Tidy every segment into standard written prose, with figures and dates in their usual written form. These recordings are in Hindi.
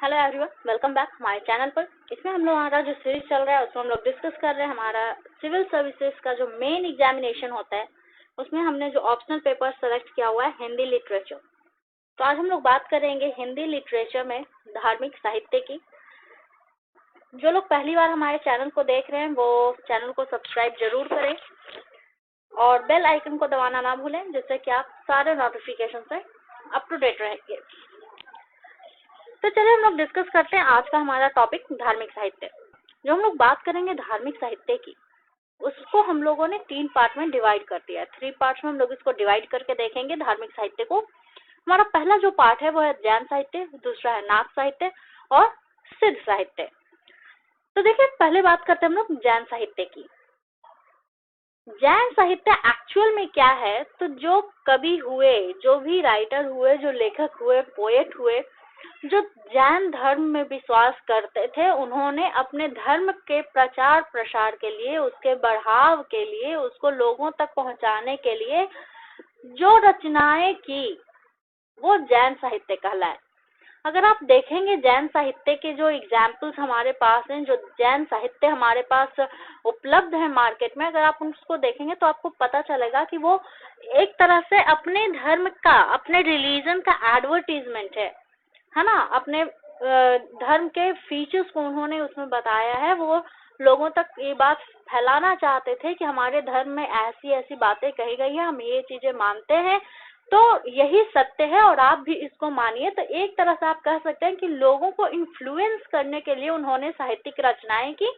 हेलो एवरीवन, वेलकम बैक हमारे चैनल पर। इसमें हम लोग हमारा जो सीरीज चल रहा है उसमें हम लोग डिस्कस कर रहे हैं हमारा सिविल सर्विसेज का जो मेन एग्जामिनेशन होता है उसमें हमने जो ऑप्शनल पेपर सेलेक्ट किया हुआ है हिंदी लिटरेचर। तो आज हम लोग बात करेंगे हिंदी लिटरेचर में धार्मिक साहित्य की। जो लोग पहली बार हमारे चैनल को देख रहे हैं वो चैनल को सब्सक्राइब जरूर करें और बेल आइकन को दबाना ना भूलें, जिससे कि आप सारे नोटिफिकेशन से अप टू डेट रहेंगे। तो चलिए हम लोग डिस्कस करते हैं आज का हमारा टॉपिक धार्मिक साहित्य। जो हम लोग बात करेंगे धार्मिक साहित्य की, उसको हम लोगों ने 3 पार्ट में डिवाइड कर दिया है। 3 पार्ट्स में हम लोग इसको डिवाइड करके देखेंगे धार्मिक साहित्य को। हमारा पहला जो पार्ट है वो है जैन साहित्य, दूसरा है नाथ साहित्य और सिद्ध साहित्य। तो देखिए पहले बात करते हैं हम लोग जैन साहित्य की। जैन साहित्य एक्चुअल में क्या है, तो जो कवि हुए, जो भी राइटर हुए, जो लेखक हुए, पोएट हुए, जो जैन धर्म में विश्वास करते थे, उन्होंने अपने धर्म के प्रचार प्रसार के लिए, उसके बढ़ाव के लिए, उसको लोगों तक पहुंचाने के लिए जो रचनाएं की वो जैन साहित्य कहलाए। अगर आप देखेंगे जैन साहित्य के जो एग्जाम्पल्स हमारे पास हैं, जो जैन साहित्य हमारे पास उपलब्ध है मार्केट में, अगर आप उसको देखेंगे तो आपको पता चलेगा कि वो एक तरह से अपने धर्म का, अपने रिलीजन का एडवर्टीजमेंट है ना। अपने धर्म के फीचर्स को उन्होंने उसमें बताया है। वो लोगों तक ये बात फैलाना चाहते थे कि हमारे धर्म में ऐसी ऐसी बातें कही गई है, हम ये चीजें मानते हैं, तो यही सत्य है और आप भी इसको मानिए। तो एक तरह से आप कह सकते हैं कि लोगों को इन्फ्लुएंस करने के लिए उन्होंने साहित्यिक रचनाएं की,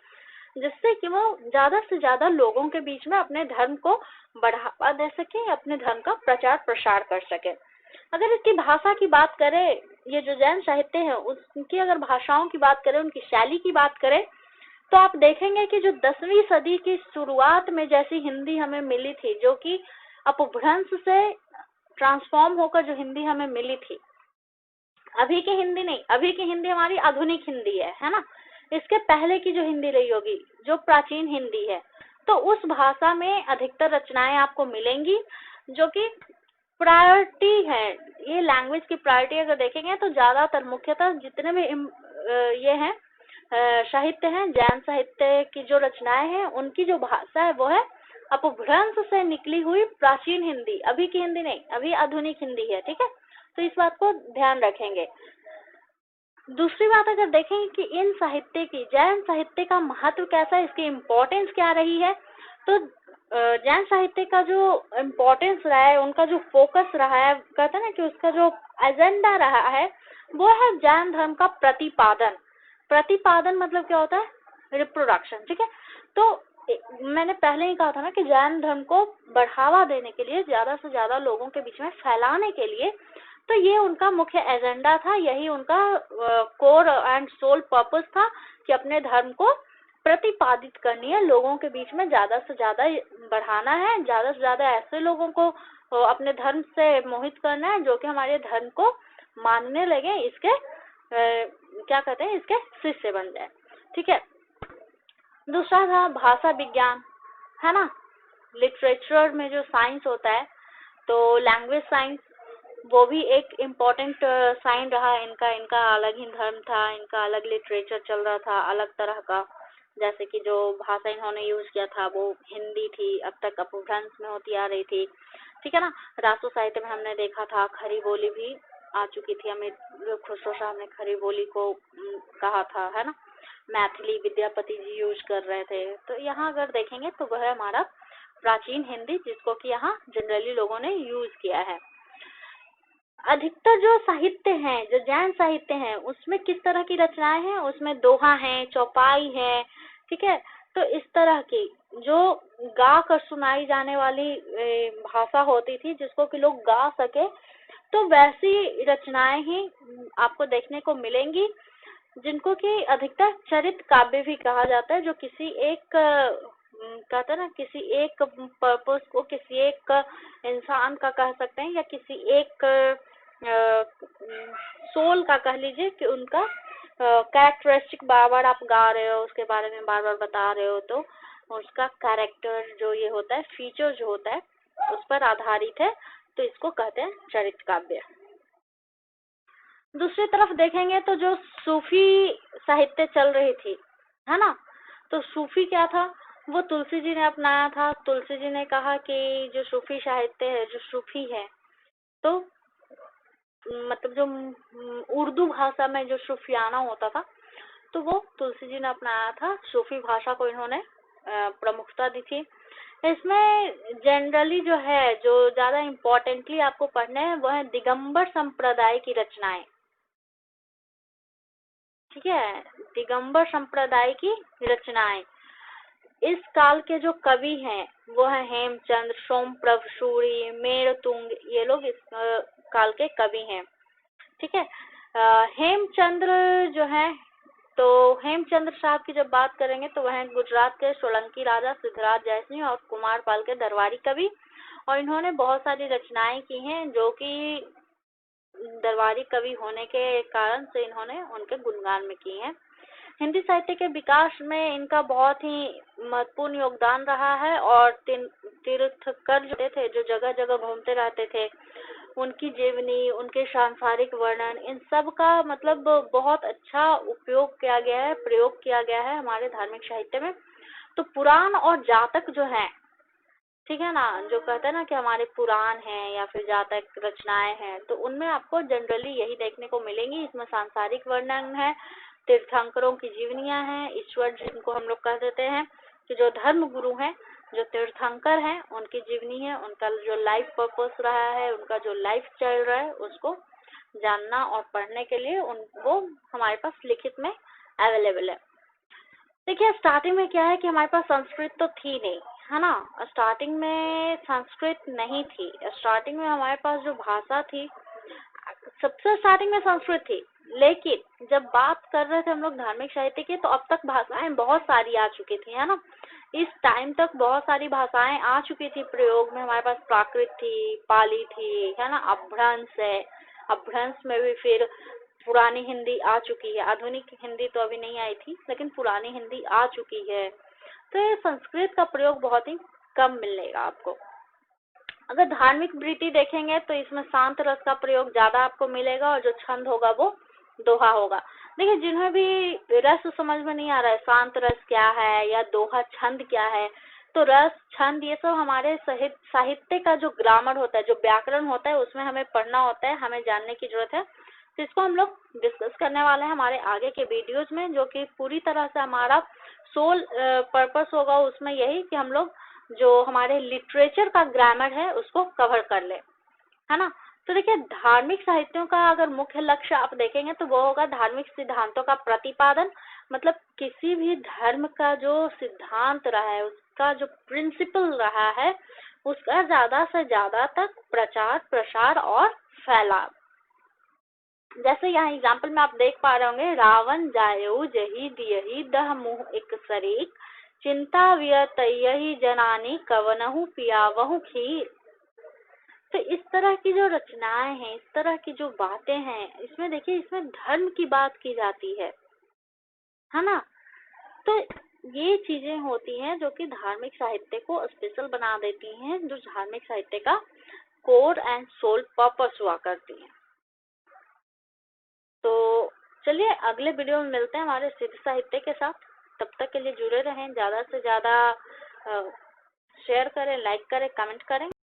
जिससे कि वो ज्यादा से ज्यादा लोगों के बीच में अपने धर्म को बढ़ावा दे सके, अपने धर्म का प्रचार प्रसार कर सके। अगर इसकी भाषा की बात करें, ये जो जैन साहित्य है उसकी अगर भाषाओं की बात करें, उनकी शैली की बात करें, तो आप देखेंगे कि जो 10वीं सदी की शुरुआत में जैसी हिंदी हमें मिली थी, जो कि अपभ्रंश से ट्रांसफॉर्म होकर जो हिंदी हमें मिली थी, अभी की हिंदी नहीं, अभी की हिंदी हमारी आधुनिक हिंदी है ना। इसके पहले की जो हिंदी रही होगी, जो प्राचीन हिंदी है, तो उस भाषा में अधिकतर रचनाएं आपको मिलेंगी जो कि प्रायोरिटी है। ये लैंग्वेज की प्रायोरिटी अगर देखेंगे तो ज्यादातर मुख्यतः जितने भी ये हैं साहित्य हैं, जैन साहित्य की जो रचनाएं हैं, उनकी जो भाषा है वो है अपभ्रंश से निकली हुई प्राचीन हिंदी, अभी की हिंदी नहीं, अभी आधुनिक हिंदी है। ठीक है, तो इस बात को ध्यान रखेंगे। दूसरी बात अगर देखेंगे कि इन साहित्य की, जैन साहित्य का महत्व कैसा है, इसकी इम्पोर्टेंस क्या रही है, तो जैन साहित्य का जो इम्पोर्टेंस रहा है, उनका जो फोकस रहा है, कहते हैं ना कि उसका जो एजेंडा रहा है वो है जैन धर्म का प्रतिपादन। प्रतिपादन मतलब क्या होता है? रिप्रोडक्शन। ठीक है, तो मैंने पहले ही कहा था ना कि जैन धर्म को बढ़ावा देने के लिए, ज्यादा से ज्यादा लोगों के बीच में फैलाने के लिए, तो ये उनका मुख्य एजेंडा था, यही उनका कोर एंड सोल पर्पस था कि अपने धर्म को प्रतिपादित करनी है, लोगों के बीच में ज्यादा से ज्यादा बढ़ाना है, ज्यादा से ज्यादा ऐसे लोगों को अपने धर्म से मोहित करना है जो कि हमारे धर्म को मानने लगे, इसके क्या कहते हैं, इसके शिष्य बन जाए। ठीक है, दूसरा था भाषा विज्ञान, है ना। लिटरेचर में जो साइंस होता है, तो लैंग्वेज साइंस, वो भी एक इम्पोर्टेंट साइन रहा इनका। इनका अलग ही धर्म था, इनका अलग लिटरेचर चल रहा था, अलग तरह का। जैसे कि जो भाषा इन्होंने यूज किया था वो हिंदी थी, अब तक अपभ्रंश में होती आ रही थी। ठीक है ना। राष्ट्र साहित्य में हमने देखा था खड़ी बोली भी आ चुकी थी, हमें खुसरो साहब ने खड़ी बोली को कहा था, है ना। मैथिली विद्यापति जी यूज कर रहे थे। तो यहाँ अगर देखेंगे तो वह हमारा प्राचीन हिंदी, जिसको कि यहाँ जनरली लोगों ने यूज किया है। अधिकतर जो साहित्य हैं, जो जैन साहित्य हैं, उसमें किस तरह की रचनाएं हैं? उसमें दोहा है, चौपाई है। ठीक है, तो इस तरह की जो गा कर सुनाई जाने वाली भाषा होती थी, जिसको कि लोग गा सके, तो वैसी रचनाएं ही आपको देखने को मिलेंगी, जिनको कि अधिकतर चरित्र काव्य भी कहा जाता है, जो किसी एक कहते हैं ना, किसी एक पर्पस को, किसी एक इंसान का कह सकते हैं, या किसी एक सोल का कह लीजिए, कि उनका कैरेक्टरिस्टिक बार बार आप गा रहे हो, उसके बारे में बार बार बता रहे हो, तो उसका कैरेक्टर जो ये होता है, फीचर जो होता है, उस पर आधारित है, तो इसको कहते हैं चरित्र काव्य। दूसरी तरफ देखेंगे तो जो सूफी साहित्य चल रही थी, है ना, तो सूफी क्या था, वो तुलसी जी ने अपनाया था। तुलसी जी ने कहा कि जो सूफी साहित्य है, जो सूफी है, तो मतलब जो उर्दू भाषा में जो सूफियाना होता था, तो वो तुलसी जी ने अपनाया था। सूफी भाषा को इन्होंने प्रमुखता दी थी। इसमें जनरली जो है, जो ज्यादा इम्पोर्टेंटली आपको पढ़ने हैं, वो है दिगंबर संप्रदाय की रचनाएं। ठीक है, दिगंबर संप्रदाय की रचनाएं। इस काल के जो कवि हैं वो है हेमचंद्र, सोमप्रभ सूरी, मेरतुंग, ये लोग इस काल के कवि हैं। ठीक है, हेमचंद्र जो है, तो हेमचंद्र साहब की जब बात करेंगे तो वह गुजरात के सोलंकी राजा सिद्धराज जयसिंह और कुमारपाल के दरबारी कवि, और इन्होंने बहुत सारी रचनाएं की हैं, जो कि दरबारी कवि होने के कारण से इन्होंने उनके गुणगान में की हैं। हिंदी साहित्य के विकास में इनका बहुत ही महत्वपूर्ण योगदान रहा है, और तीर्थकर जो थे, जो जगह जगह घूमते रहते थे, उनकी जीवनी, उनके सांसारिक वर्णन, इन सब का मतलब बहुत अच्छा उपयोग किया गया है, प्रयोग किया गया है हमारे धार्मिक साहित्य में। तो पुराण और जातक जो है, ठीक है ना, जो कहते हैं ना कि हमारे पुराण हैं या फिर जातक रचनाएं हैं, तो उनमें आपको जनरली यही देखने को मिलेंगी। इसमें सांसारिक वर्णन है, तीर्थंकरों की जीवनियां हैं, ईश्वर जिनको हम लोग कह देते हैं कि जो धर्म गुरु हैं, जो तीर्थंकर हैं, उनकी जीवनी है, उनका जो लाइफ पर्पस रहा है, उनका जो लाइफ चल रहा है, उसको जानना और पढ़ने के लिए वो हमारे पास लिखित में अवेलेबल है। देखिए, स्टार्टिंग में क्या है कि हमारे पास संस्कृत तो थी नहीं, है ना, स्टार्टिंग में संस्कृत नहीं थी। स्टार्टिंग में हमारे पास जो भाषा थी, सबसे स्टार्टिंग में संस्कृत थी, लेकिन जब बात कर रहे थे हम लोग धार्मिक साहित्य की, तो अब तक भाषाएं बहुत सारी आ चुकी थी, है ना। इस टाइम तक बहुत सारी भाषाएं आ चुकी थी प्रयोग में। हमारे पास प्राकृत थी, पाली थी, है ना, अपभ्रंश है, अपभ्रंश में भी फिर पुरानी हिंदी आ चुकी है। आधुनिक हिंदी तो अभी नहीं आई थी, लेकिन पुरानी हिंदी आ चुकी है। तो ये संस्कृत का प्रयोग बहुत ही कम मिलेगा आपको। अगर धार्मिक वृत्ति देखेंगे तो इसमें शांत रस का प्रयोग ज्यादा आपको मिलेगा, और जो छंद होगा वो दोहा होगा। देखिए, जिन्हें भी रस समझ में नहीं आ रहा है, शांत रस क्या है या दोहा छंद क्या है, तो रस, छंद, ये सब हमारे साहित्य का जो ग्रामर होता है, जो व्याकरण होता है, उसमें हमें पढ़ना होता है, हमें जानने की जरूरत है। तो इसको हम लोग डिस्कस करने वाले हैं हमारे आगे के वीडियोज में, जो कि पूरी तरह से हमारा सोल पर्पस होगा उसमें यही कि हम लोग जो हमारे लिटरेचर का ग्रामर है उसको कवर कर ले, है ना। तो देखिए, धार्मिक साहित्यों का अगर मुख्य लक्ष्य आप देखेंगे तो वो होगा धार्मिक सिद्धांतों का प्रतिपादन। मतलब किसी भी धर्म का जो सिद्धांत रहा है, उसका जो प्रिंसिपल रहा है, उसका ज्यादा से ज्यादा तक प्रचार, प्रसार और फैलाव। जैसे यहाँ एग्जाम्पल में आप देख पा रहे होंगे, रावण जायऊ जही दियही दह मुह एक सरीक, चिंता व्यतयहि जनानी कवनहु पियावहु खीर। तो इस तरह की जो रचनाएं हैं, इस तरह की जो बातें हैं, इसमें देखिए, इसमें धर्म की बात की जाती है ना। तो ये चीजें होती हैं जो कि धार्मिक साहित्य को स्पेशल बना देती हैं, जो धार्मिक साहित्य का कोर एंड सोल पर्पस हुआ करती है। तो चलिए, अगले वीडियो में मिलते हैं हमारे सिद्ध साहित्य के साथ। तब तक के लिए जुड़े रहें, ज्यादा से ज्यादा शेयर करें, लाइक करें, कमेंट करें।